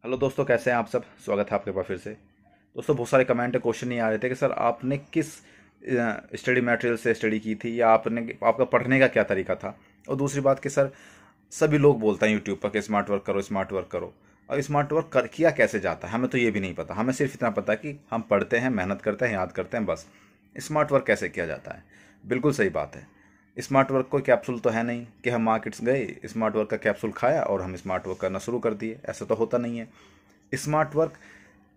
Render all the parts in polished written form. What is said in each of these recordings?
Hello दोस्तों, कैसे हैं आप सब। स्वागत है आपके पास फिर से। दोस्तों, बहुत सारे कमेंट क्वेश्चन नहीं आ रहे थे कि सर आपने किस स्टडी मटेरियल से स्टडी की थी, या आपका पढ़ने का क्या तरीका था। और दूसरी बात कि सर सभी लोग बोलते हैं यूट्यूब पर कि स्मार्ट वर्क करो, स्मार्ट वर्क करो। और स्मार्ट वर्क किया कैसे जाता है हमें तो ये भी नहीं पता। हमें सिर्फ इतना पता कि हम पढ़ते हैं, मेहनत करते हैं, याद करते हैं, बस। स्मार्ट वर्क कैसे किया जाता है, बिल्कुल सही बात है। स्मार्ट वर्क कोई कैप्सूल तो है नहीं कि हम मार्केट्स गए, स्मार्ट वर्क का कैप्सूल खाया और हम स्मार्ट वर्क करना शुरू कर दिए। ऐसा तो होता नहीं है। स्मार्ट वर्क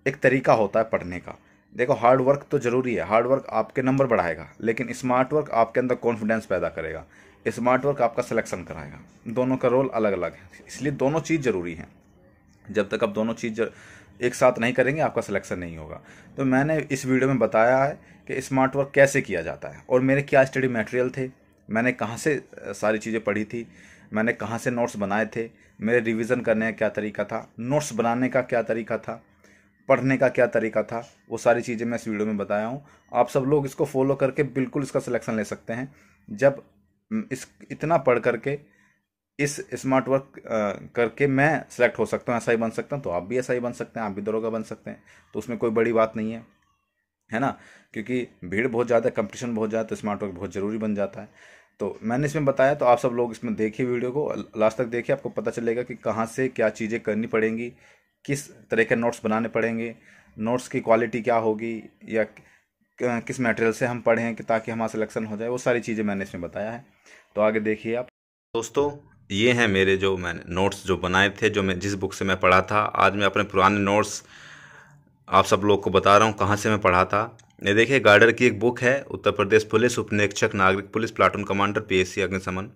एक तरीका होता है पढ़ने का। देखो, हार्ड वर्क तो ज़रूरी है, हार्ड वर्क आपके नंबर बढ़ाएगा, लेकिन स्मार्ट वर्क आपके अंदर कॉन्फिडेंस पैदा करेगा। स्मार्ट वर्क आपका सिलेक्शन कराएगा। दोनों का रोल अलग अलग है, इसलिए दोनों चीज़ ज़रूरी है। जब तक आप दोनों चीज़ एक साथ नहीं करेंगे, आपका सिलेक्शन नहीं होगा। तो मैंने इस वीडियो में बताया है कि स्मार्ट वर्क कैसे किया जाता है, और मेरे क्या स्टडी मटेरियल थे, मैंने कहाँ से सारी चीज़ें पढ़ी थी, मैंने कहाँ से नोट्स बनाए थे, मेरे रिवीजन करने का क्या तरीका था, नोट्स बनाने का क्या तरीका था, पढ़ने का क्या तरीका था, वो सारी चीज़ें मैं इस वीडियो में बताया हूँ। आप सब लोग इसको फॉलो करके बिल्कुल इसका सिलेक्शन ले सकते हैं। जब इस इतना पढ़ करके इस स्मार्ट वर्क करके मैं सेलेक्ट हो सकता हूँ, ऐसा ही बन सकता हूँ, तो आप भी ऐसा ही बन सकते हैं, आप भी दरोगा बन सकते हैं। तो उसमें कोई बड़ी बात नहीं है ना। क्योंकि भीड़ बहुत ज़्यादा है, कंपटीशन बहुत ज़्यादा, तो स्मार्ट वर्क बहुत ज़रूरी बन जाता है। तो मैंने इसमें बताया, तो आप सब लोग इसमें देखिए, वीडियो को लास्ट तक देखिए, आपको पता चलेगा कि कहाँ से क्या चीज़ें करनी पड़ेंगी, किस तरह के नोट्स बनाने पड़ेंगे, नोट्स की क्वालिटी क्या होगी, या किस मटेरियल से हम पढ़ें कि ताकि हमारा सिलेक्शन हो जाए। वो सारी चीज़ें मैंने इसमें बताया है, तो आगे देखिए आप। दोस्तों, ये हैं मेरे जो मैंने नोट्स जो बनाए थे, जो मैं जिस बुक से मैं पढ़ा था। आज मैं अपने पुराने नोट्स आप सब लोग को बता रहा हूँ कहाँ से मैं पढ़ा था। ये देखिए, गार्डर की एक बुक है, उत्तर प्रदेश पुलिस उपनिरीक्षक नागरिक पुलिस प्लाटून कमांडर पीएससी अग्निशमन।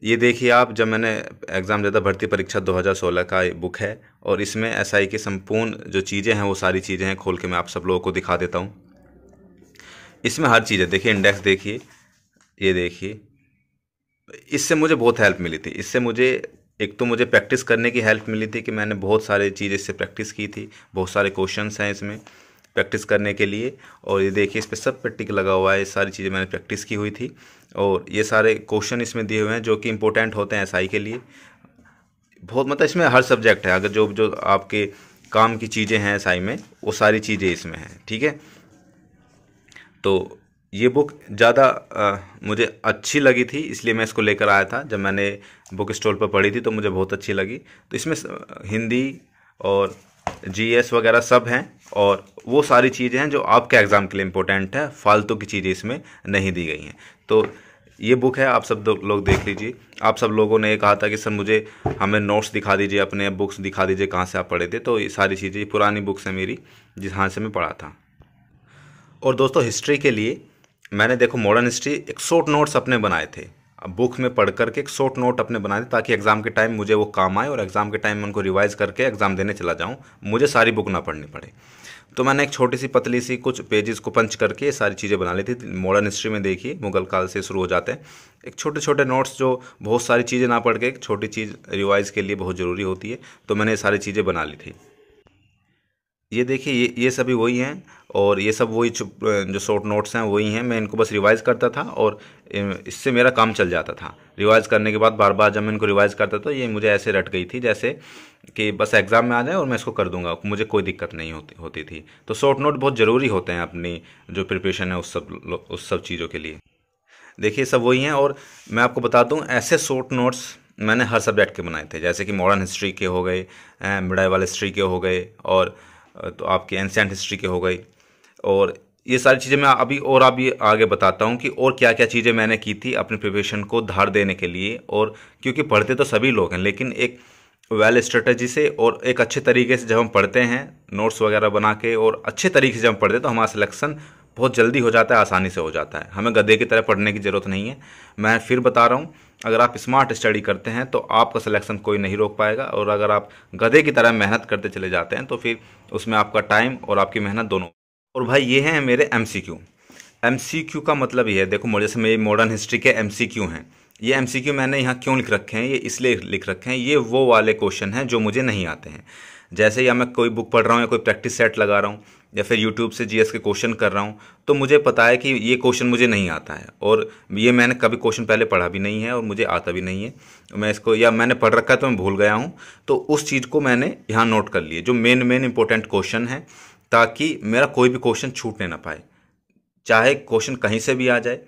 ये देखिए आप, जब मैंने एग्ज़ाम दिया था, भर्ती परीक्षा 2016 का ये बुक है, और इसमें एसआई की संपूर्ण जो चीज़ें हैं वो सारी चीज़ें हैं। खोल के मैं आप सब लोगों को दिखा देता हूँ। इसमें हर चीज़ है, देखिए इंडेक्स देखिए, ये देखिए। इससे मुझे बहुत हेल्प मिली थी। इससे मुझे एक तो मुझे प्रैक्टिस करने की हेल्प मिली थी कि मैंने बहुत सारी चीज़ इससे प्रैक्टिस की थी। बहुत सारे क्वेश्चंस हैं इसमें प्रैक्टिस करने के लिए, और ये देखिए इस पर सब पे टिक लगा हुआ है। ये सारी चीज़ें मैंने प्रैक्टिस की हुई थी, और ये सारे क्वेश्चन इसमें दिए हुए हैं जो कि इंपॉर्टेंट होते हैं एसआई के लिए। बहुत मतलब इसमें हर सब्जेक्ट है, अगर जो जो आपके काम की चीज़ें हैं एसआई में, वो सारी चीज़ें इसमें हैं, ठीक है। तो ये बुक ज़्यादा मुझे अच्छी लगी थी, इसलिए मैं इसको लेकर आया था। जब मैंने बुक स्टॉल पर पढ़ी थी तो मुझे बहुत अच्छी लगी। तो इसमें हिंदी और जीएस वगैरह सब हैं, और वो सारी चीज़ें हैं जो आपके एग्ज़ाम के लिए इम्पोर्टेंट है। फालतू की चीज़ें इसमें नहीं दी गई हैं। तो ये बुक है, आप सब लोग देख लीजिए। आप सब लोगों ने ये कहा था कि सर मुझे हमें नोट्स दिखा दीजिए, अपने बुक्स दिखा दीजिए कहाँ से आप पढ़े थे। तो ये सारी चीज़ें पुरानी बुक्स हैं मेरी, जहाँ से मैं पढ़ा था। और दोस्तों, हिस्ट्री के लिए मैंने देखो मॉडर्न हिस्ट्री एक शॉर्ट नोट्स अपने बनाए थे। अब बुक में पढ़ करके एक शॉर्ट नोट अपने बनाए थे, ताकि एग्ज़ाम के टाइम मुझे वो काम आए, और एग्ज़ाम के टाइम मैं उनको रिवाइज करके एग्ज़ाम देने चला जाऊँ, मुझे सारी बुक ना पढ़नी पड़े। तो मैंने एक छोटी सी पतली सी कुछ पेजेस को पंच करके ये सारी चीज़ें बना ली थी। मॉडर्न हिस्ट्री में देखिए, मुगल काल से शुरू हो जाते हैं। एक छोटे छोटे नोट्स, जो बहुत सारी चीज़ें ना पढ़ के एक छोटी चीज़ रिवाइज के लिए बहुत ज़रूरी होती है। तो मैंने ये सारी चीज़ें बना ली थी। ये देखिए, ये सभी वही हैं, और ये सब वही जो शॉर्ट नोट्स हैं वही हैं। मैं इनको बस रिवाइज़ करता था, और इससे मेरा काम चल जाता था। रिवाइज़ करने के बाद बार बार जब मैं इनको रिवाइज़ करता था, ये मुझे ऐसे रट गई थी जैसे कि बस एग्ज़ाम में आ जाए और मैं इसको कर दूंगा, मुझे कोई दिक्कत नहीं होती थी। तो शॉर्ट नोट बहुत ज़रूरी होते हैं अपनी जो प्रिपरेशन है उस सब चीज़ों के लिए। देखिए, सब वही हैं। और मैं आपको बता दूं, ऐसे शॉर्ट नोट्स मैंने हर सब्जेक्ट के बनाए थे, जैसे कि मॉडर्न हिस्ट्री के हो गए, मिडाइवल हिस्ट्री के हो गए, और तो आपकी एंशिएंट हिस्ट्री के हो गई। और ये सारी चीज़ें मैं अभी आगे बताता हूँ कि और क्या क्या चीज़ें मैंने की थी अपनी प्रिपरेशन को धार देने के लिए। और क्योंकि पढ़ते तो सभी लोग हैं, लेकिन एक वेल स्ट्रेटजी से और एक अच्छे तरीके से जब हम पढ़ते हैं, नोट्स वगैरह बना के और अच्छे तरीके से जब हम पढ़ते हैं, तो हमारा सिलेक्शन बहुत जल्दी हो जाता है, आसानी से हो जाता है। हमें गधे की तरह पढ़ने की ज़रूरत नहीं है। मैं फिर बता रहा हूँ, अगर आप स्मार्ट स्टडी करते हैं तो आपका सिलेक्शन कोई नहीं रोक पाएगा, और अगर आप गधे की तरह मेहनत करते चले जाते हैं तो फिर उसमें आपका टाइम और आपकी मेहनत दोनों। और भाई, ये हैं मेरे एमसीक्यू। एमसीक्यू का मतलब ये है, देखो मुझे से मेरी मॉडर्न हिस्ट्री के एमसीक्यू हैं। ये एमसीक्यू मैंने यहाँ क्यों लिख रखे हैं, ये इसलिए लिख रखे हैं, ये वो वाले क्वेश्चन हैं जो मुझे नहीं आते हैं। जैसे या मैं कोई बुक पढ़ रहा हूँ या कोई प्रैक्टिस सेट लगा रहा हूँ, या फिर यूट्यूब से जीएस के क्वेश्चन कर रहा हूँ, तो मुझे पता है कि ये क्वेश्चन मुझे नहीं आता है और ये मैंने कभी क्वेश्चन पहले पढ़ा भी नहीं है और मुझे आता भी नहीं है, मैं इसको या मैंने पढ़ रखा है तो मैं भूल गया हूँ, तो उस चीज़ को मैंने यहाँ नोट कर लिए जो मेन इंपॉर्टेंट क्वेश्चन है, ताकि मेरा कोई भी क्वेश्चन छूटने ना पाए। चाहे क्वेश्चन कहीं से भी आ जाए,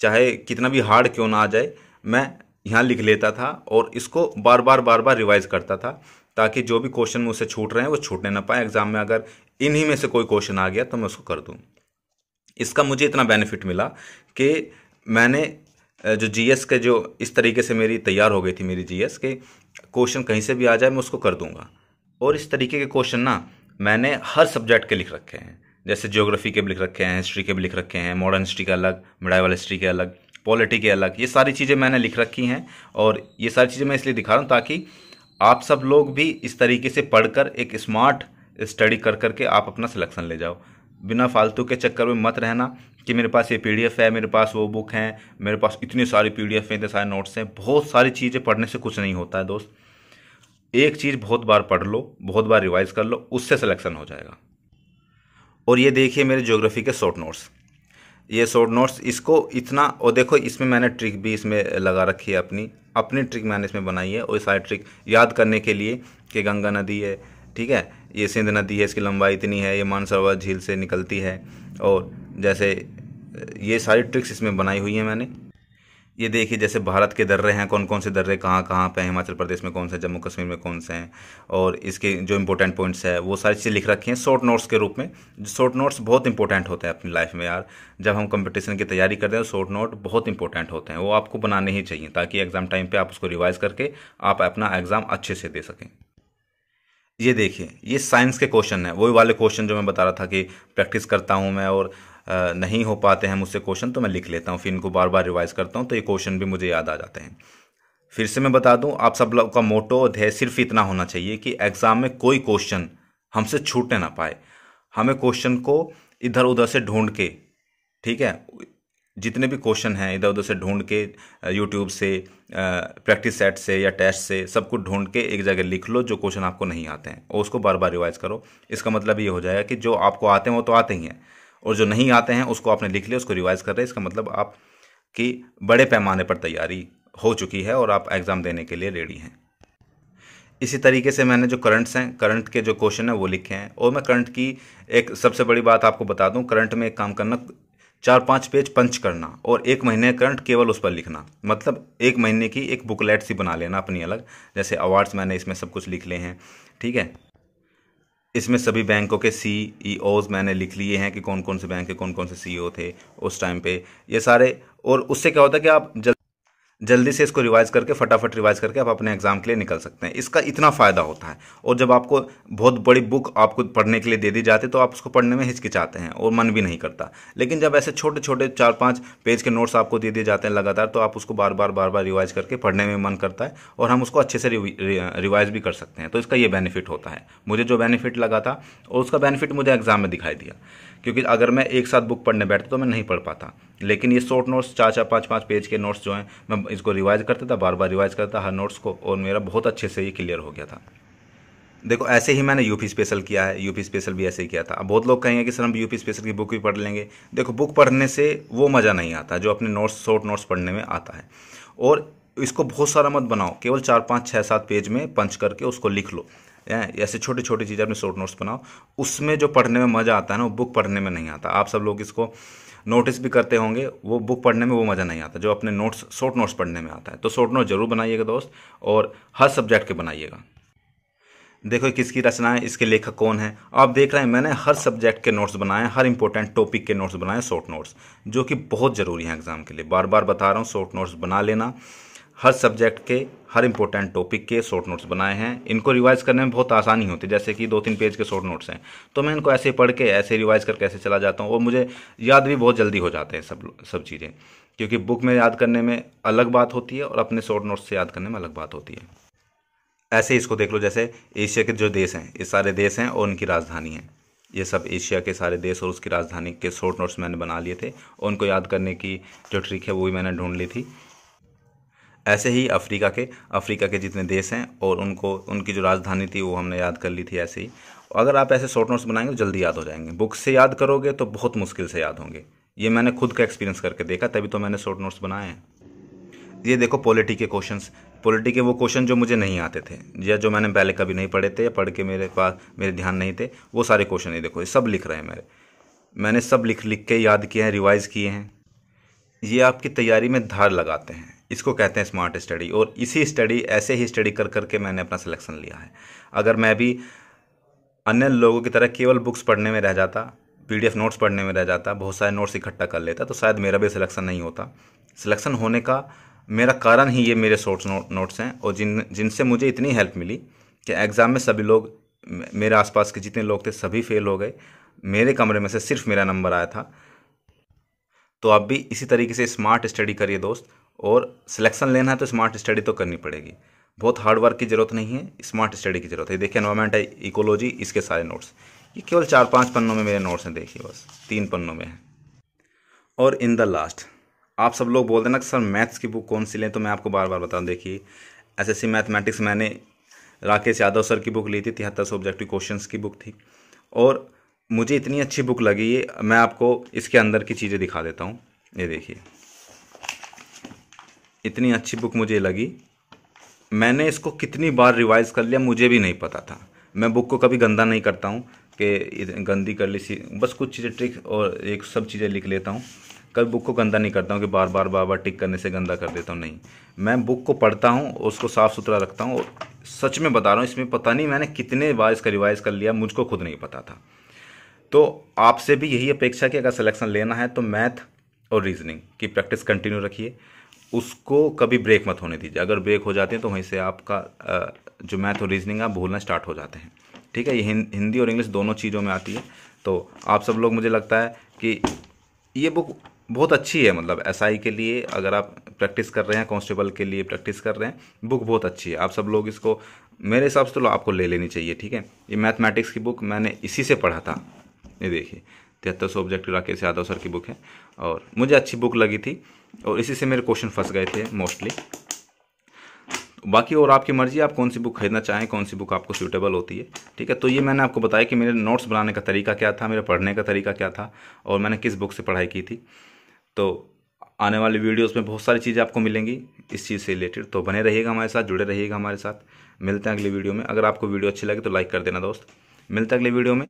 चाहे कितना भी हार्ड क्यों ना आ जाए, मैं यहाँ लिख लेता था और इसको बार बार रिवाइज करता था, ताकि जो भी क्वेश्चन मुझसे छूट रहे हैं वो छूटने ना पाए। एग्जाम में अगर इन्हीं में से कोई क्वेश्चन आ गया तो मैं उसको कर दूँ। इसका मुझे इतना बेनिफिट मिला कि मैंने जो जीएस के जो इस तरीके से मेरी तैयार हो गई थी मेरी जीएस के क्वेश्चन कहीं से भी आ जाए मैं उसको कर दूंगा। और इस तरीके के क्वेश्चन ना मैंने हर सब्जेक्ट के लिख रखे हैं, जैसे ज्योग्राफी के भी लिख रखे हैं, हिस्ट्री के भी लिख रखे हैं, मॉडर्न हिस्ट्री के अलग, मिडाइवल हिस्ट्री के अलग, पॉलिटी के अलग, ये सारी चीज़ें मैंने लिख रखी हैं। और ये सारी चीज़ें मैं इसलिए दिखा रहा हूँ ताकि आप सब लोग भी इस तरीके से पढ़कर एक स्मार्ट स्टडी कर करके आप अपना सिलेक्शन ले जाओ। बिना फालतू के चक्कर में मत रहना कि मेरे पास ये पीडीएफ है, मेरे पास वो बुक है, मेरे पास इतनी सारी पीडीएफ है, इतने सारे नोट्स हैं। बहुत सारी चीज़ें पढ़ने से कुछ नहीं होता है दोस्त। एक चीज़ बहुत बार पढ़ लो, बहुत बार रिवाइज कर लो, उससे सिलेक्शन हो जाएगा। और ये देखिए मेरे ज्योग्राफी के शॉर्ट नोट्स, ये शॉर्ट नोट्स, इसको इतना, और देखो इसमें मैंने ट्रिक भी इसमें लगा रखी है, अपनी ट्रिक मैंने इसमें बनाई है। और सारी ट्रिक याद करने के लिए कि गंगा नदी है, ठीक है, ये सिंध नदी है, इसकी लंबाई इतनी है, ये मानसरोवर झील से निकलती है, और जैसे ये सारी ट्रिक्स इसमें बनाई हुई हैं मैंने। ये देखिए जैसे भारत के दर्रे हैं, कौन कौन से दर्रे कहाँ कहाँ पे हैं, हिमाचल प्रदेश में कौन से, जम्मू कश्मीर में कौन से हैं, और इसके जो इंपॉर्टेंट पॉइंट्स है वो सारी चीज़ें लिख रखी हैं शॉर्ट नोट्स के रूप में। जो शॉर्ट नोट्स बहुत इंपॉर्टेंट होते हैं अपनी लाइफ में यार, जब हम कंपटीशन की तैयारी करते हैं तो शॉर्ट नोट बहुत इंपॉर्टेंट होते हैं, वो आपको बनाने ही चाहिए ताकि एग्जाम टाइम पर आप उसको रिवाइज करके आप अपना एग्ज़ाम अच्छे से दे सकें। ये देखिए ये साइंस के क्वेश्चन है, वही वाले क्वेश्चन जो मैं बता रहा था कि प्रैक्टिस करता हूँ मैं और नहीं हो पाते हैं मुझसे क्वेश्चन, तो मैं लिख लेता हूँ, फिर इनको बार बार रिवाइज करता हूँ, तो ये क्वेश्चन भी मुझे याद आ जाते हैं। फिर से मैं बता दूँ, आप सब लोग का मोटो और ध्येय सिर्फ इतना होना चाहिए कि एग्ज़ाम में कोई क्वेश्चन हमसे छूटने ना पाए। हमें क्वेश्चन को इधर उधर से ढूंढ के, ठीक है, जितने भी क्वेश्चन हैं इधर उधर से ढूंढ के, यूट्यूब से, प्रैक्टिस सेट से या टेस्ट से, सब कुछ ढूंढ के एक जगह लिख लो जो क्वेश्चन आपको नहीं आते हैं, और उसको बार बार रिवाइज करो। इसका मतलब ये हो जाएगा कि जो आपको आते हैं वो तो आते ही हैं, और जो नहीं आते हैं उसको आपने लिख लिया, उसको रिवाइज कर रहे हैं। इसका मतलब आप की बड़े पैमाने पर तैयारी हो चुकी है और आप एग्ज़ाम देने के लिए रेडी हैं। इसी तरीके से मैंने जो करंट्स हैं, करंट के जो क्वेश्चन हैं वो लिखे हैं। और मैं करंट की एक सबसे बड़ी बात आपको बता दूं, करंट में एक काम करना, 4-5 पेज पंच करना और 1 महीने करंट केवल उस पर लिखना। मतलब 1 महीने की एक बुकलेट सी बना लेना अपनी अलग, जैसे अवार्ड्स मैंने इसमें सब कुछ लिख लिए हैं, ठीक है। इसमें सभी बैंकों के सीईओज मैंने लिख लिए हैं कि कौन कौन से बैंक के कौन कौन से सीईओ थे उस टाइम पे, ये सारे। और उससे क्या होता है कि आप जल्दी से इसको रिवाइज करके, फटाफट रिवाइज करके आप अपने एग्जाम के लिए निकल सकते हैं। इसका इतना फ़ायदा होता है। और जब आपको बहुत बड़ी बुक आपको पढ़ने के लिए दे दी जाती है तो आप उसको पढ़ने में हिचकिचाते हैं और मन भी नहीं करता। लेकिन जब ऐसे छोटे छोटे 4-5 पेज के नोट्स आपको दे दिए जाते हैं लगातार, तो आप उसको बार बार रिवाइज करके पढ़ने में मन करता है और हम उसको अच्छे से रिवाइज भी कर सकते हैं। तो इसका ये बेनिफिट होता है। मुझे जो बेनिफिट लगा था और उसका बेनिफिट मुझे एग्जाम में दिखाई दिया, क्योंकि अगर मैं एक साथ बुक पढ़ने बैठता तो मैं नहीं पढ़ पाता। लेकिन ये शॉर्ट नोट्स 4-4, 5-5 पेज के नोट्स जो हैं, मैं इसको रिवाइज करता था, बार बार रिवाइज करता हर नोट्स को, और मेरा बहुत अच्छे से ये क्लियर हो गया था। देखो ऐसे ही मैंने यूपी स्पेशल किया है, यूपी स्पेशल भी ऐसे ही किया था। अब बहुत लोग कहेंगे कि सर हम यूपी स्पेशल की बुक भी पढ़ लेंगे। देखो बुक पढ़ने से वो मज़ा नहीं आता जो अपने नोट्स, शॉर्ट नोट्स पढ़ने में आता है। और इसको बहुत सारा मत बनाओ, केवल 4-5, 6-7 पेज में पंच करके उसको लिख लो। ऐसे छोटी छोटी चीज़ें अपने शॉर्ट नोट्स बनाओ, उसमें जो पढ़ने में मज़ा आता है ना, वो बुक पढ़ने में नहीं आता। आप सब लोग इसको नोटिस भी करते होंगे, वो बुक पढ़ने में वो मज़ा नहीं आता जो अपने नोट्स, शॉर्ट नोट्स पढ़ने में आता है। तो शॉर्ट नोट जरूर बनाइएगा दोस्त, और हर सब्जेक्ट के बनाइएगा। देखो किसकी रचना है, इसके लेखक कौन है, आप देख रहे हैं। मैंने हर सब्जेक्ट के नोट्स बनाए, हर इंपॉर्टेंट टॉपिक के नोट्स बनाए, शॉर्ट नोट्स, जो कि बहुत ज़रूरी हैं एग्जाम के लिए। बार बार बता रहा हूँ, शॉर्ट नोट्स बना लेना। हर सब्जेक्ट के, हर इंपॉर्टेंट टॉपिक के शॉर्ट नोट्स बनाए हैं। इनको रिवाइज करने में बहुत आसानी होती है। जैसे कि 2-3 पेज के शॉर्ट नोट्स हैं, तो मैं इनको ऐसे पढ़ के ऐसे रिवाइज करके ऐसे चला जाता हूँ, और मुझे याद भी बहुत जल्दी हो जाते हैं सब चीज़ें। क्योंकि बुक में याद करने में अलग बात होती है और अपने शॉर्ट नोट्स से याद करने में अलग बात होती है। ऐसे ही इसको देख लो, जैसे एशिया के जो देश हैं, ये सारे देश हैं और उनकी राजधानी है। ये सब एशिया के सारे देश और उसकी राजधानी के शॉर्ट नोट्स मैंने बना लिए थे, और उनको याद करने की जो ट्रिक है वो भी मैंने ढूंढ ली थी। ऐसे ही अफ्रीका के जितने देश हैं और उनको उनकी जो राजधानी थी वो हमने याद कर ली थी ऐसे ही। अगर आप ऐसे शॉर्ट नोट्स बनाएंगे तो जल्दी याद हो जाएंगे। बुक से याद करोगे तो बहुत मुश्किल से याद होंगे। ये मैंने खुद का एक्सपीरियंस करके देखा, तभी तो मैंने शॉर्ट नोट्स बनाए हैं। ये देखो पॉलिटी के क्वेश्चंस, पॉलिटी के वो क्वेश्चन जो मुझे नहीं आते थे या जो मैंने पहले कभी नहीं पढ़े थे या पढ़ के मेरे ध्यान नहीं थे, वो सारे क्वेश्चन, ये देखो ये सब लिख रहे हैं मैंने सब लिख लिख के याद किए हैं, रिवाइज किए हैं। ये आपकी तैयारी में धार लगाते हैं, इसको कहते हैं स्मार्ट स्टडी। और इसी स्टडी, ऐसे ही स्टडी कर करके मैंने अपना सिलेक्शन लिया है। अगर मैं भी अन्य लोगों की तरह केवल बुक्स पढ़ने में रह जाता, पीडीएफ नोट्स पढ़ने में रह जाता, बहुत सारे नोट्स इकट्ठा कर लेता, तो शायद मेरा भी सिलेक्शन नहीं होता। सिलेक्शन होने का मेरा कारण ही ये मेरे शॉर्ट्स नोट्स हैं, और जिनसे मुझे इतनी हेल्प मिली कि एग्ज़ाम में सभी लोग, मेरे आसपास के जितने लोग थे सभी फेल हो गए, मेरे कमरे में से सिर्फ मेरा नंबर आया था। तो आप भी इसी तरीके से स्मार्ट स्टडी करिए दोस्त, और सिलेक्शन लेना है तो स्मार्ट स्टडी तो करनी पड़ेगी। बहुत हार्ड वर्क की ज़रूरत नहीं है, स्मार्ट स्टडी की ज़रूरत है। देखिए एनवायरमेंट है, इकोलॉजी, इसके सारे नोट्स, ये केवल 4-5 पन्नों में मेरे नोट्स हैं, देखिए बस 3 पन्नों में है। और इन द लास्ट, आप सब लोग बोल देना कि सर मैथ्स की बुक कौन सी लें, तो मैं आपको बार बार बताऊँ। देखिए एसएससी मैथमेटिक्स मैंने राकेश यादव सर की बुक ली थी, 73 ऑब्जेक्टिव क्वेश्चंस की बुक थी, और मुझे इतनी अच्छी बुक लगी ये। मैं आपको इसके अंदर की चीज़ें दिखा देता हूँ। ये देखिए इतनी अच्छी बुक मुझे लगी, मैंने इसको कितनी बार रिवाइज कर लिया मुझे भी नहीं पता था। मैं बुक को कभी गंदा नहीं करता हूँ कि गंदी कर ली सी, बस कुछ चीज़ें ट्रिक और एक सब चीज़ें लिख लेता हूँ। कभी बुक को गंदा नहीं करता हूँ कि बार बार टिक करने से गंदा कर देता हूँ, नहीं। मैं बुक को पढ़ता हूँ, उसको साफ़ सुथरा रखता हूँ, और सच में बता रहा हूँ इसमें पता नहीं मैंने कितने बार इसका रिवाइज कर लिया, मुझको खुद नहीं पता था। तो आपसे भी यही अपेक्षा कि अगर सिलेक्शन लेना है तो मैथ और रीजनिंग की प्रैक्टिस कंटिन्यू रखिए, उसको कभी ब्रेक मत होने दीजिए। अगर ब्रेक हो जाते हैं तो वहीं से आपका जो मैथ और रीजनिंग आप भूलना स्टार्ट हो जाते हैं। ठीक है, ये हिंदी और इंग्लिश दोनों चीज़ों में आती है। तो आप सब लोग, मुझे लगता है कि ये बुक बहुत अच्छी है, मतलब एसआई के लिए अगर आप प्रैक्टिस कर रहे हैं, कांस्टेबल के लिए प्रैक्टिस कर रहे हैं, बुक बहुत अच्छी है। आप सब लोग इसको, मेरे हिसाब से तो आपको ले लेनी चाहिए। ठीक है, ये मैथमेटिक्स की बुक मैंने इसी से पढ़ा था। ये देखिए 73 ऑब्जेक्टिव राकेश यादव सर की बुक है, और मुझे अच्छी बुक लगी थी, और इसी से मेरे क्वेश्चन फंस गए थे मोस्टली। बाकी और आपकी मर्जी, आप कौन सी बुक खरीदना चाहें, कौन सी बुक आपको सूटेबल होती है। ठीक है, तो ये मैंने आपको बताया कि मेरे नोट्स बनाने का तरीका क्या था, मेरे पढ़ने का तरीका क्या था, और मैंने किस बुक से पढ़ाई की थी। तो आने वाली वीडियोस में बहुत सारी चीज़ें आपको मिलेंगी इस चीज़ से रिलेटेड, तो बने रहिएगा हमारे साथ, जुड़े रहिएगा हमारे साथ। मिलते हैं अगली वीडियो में। अगर आपको वीडियो अच्छी लगे तो लाइक कर देना दोस्त। मिलते हैं अगली वीडियो में।